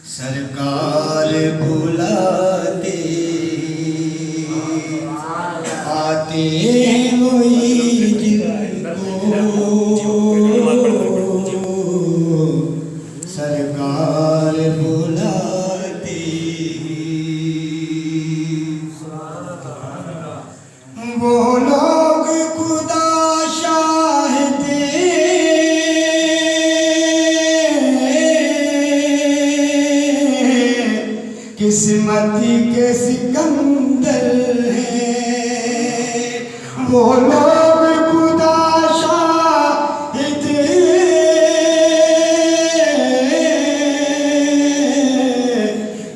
सरकार बुलाते आते वही जिनको सरकार बुलाते वो लोग खुदा शाहिदे किस्मती के सिकंदर हैं वो लोग खुदा शाहिद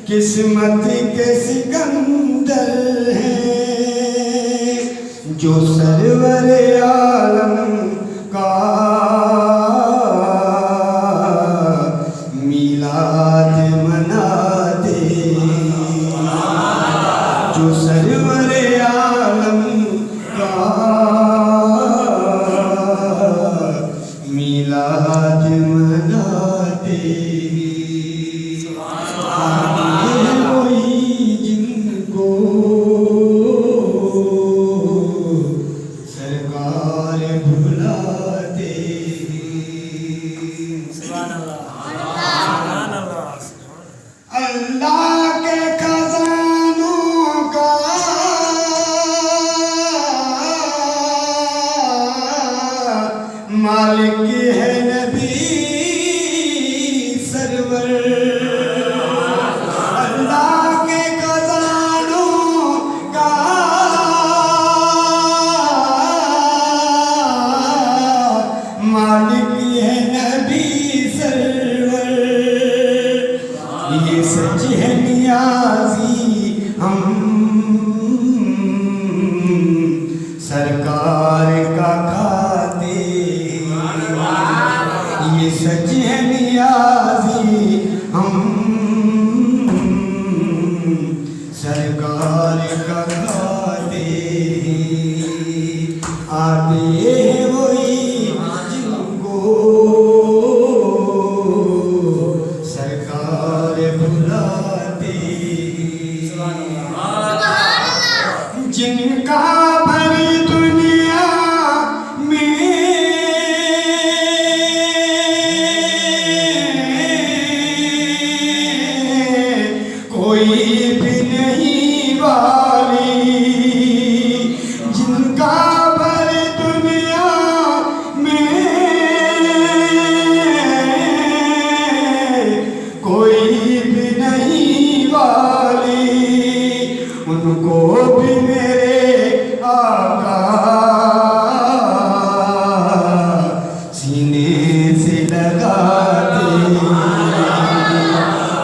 किस्मती के सिकंदर हैं जो सरवर आलम का मिलाद मनाते जो सरवर आलम का मिलाद मनाते वही जिनको सरकार बुलाते अल्लाह के खजानों का मालिक है नबी सरवर अल्लाह के खजानों का मालिक है नबी सरवर ये सच है नियाज़ी हम सरकार का खाते ये सच है नियाज़ी हम सरकार का खाते आते वही जिनको सरकार बुलाते जिनका भरी दुनिया में कोई भी नहीं वाली जिनका भरी दुनिया में कोई भी नहीं वाली उनको भी मेरे आका सीने से लगाते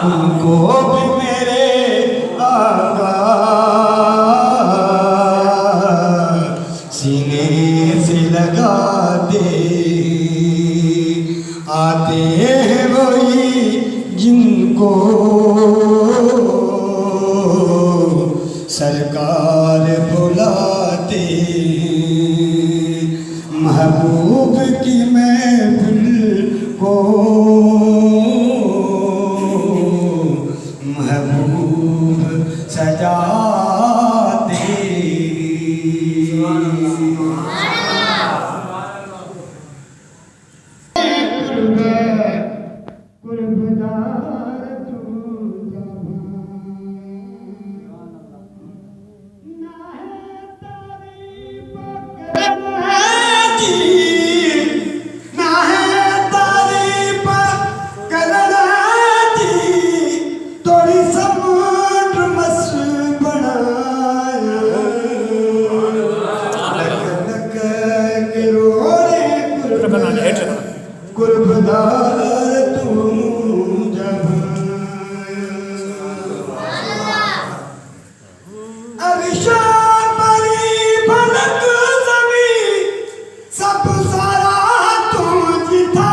उनको भी मेरे आका सीने से लगाते आते हैं वही जिनको सरकार बुलाते महबूब की महफिल को महबूब सजाते सब सारा तू जिता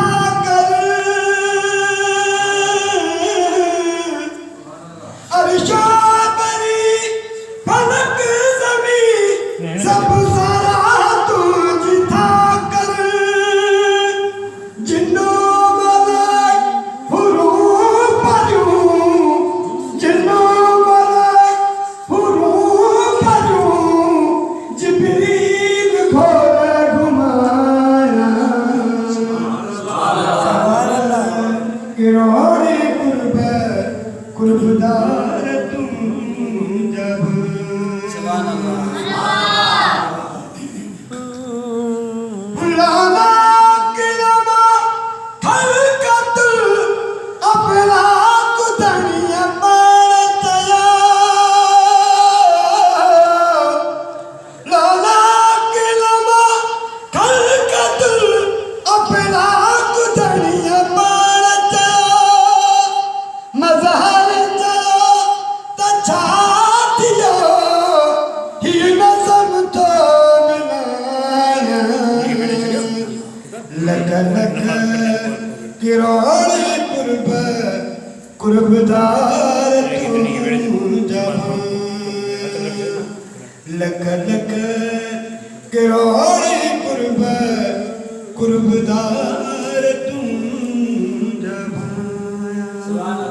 किरोड़े कुर्बदार तू जहां लख लख किरोड़े कुर्बदार तू जहां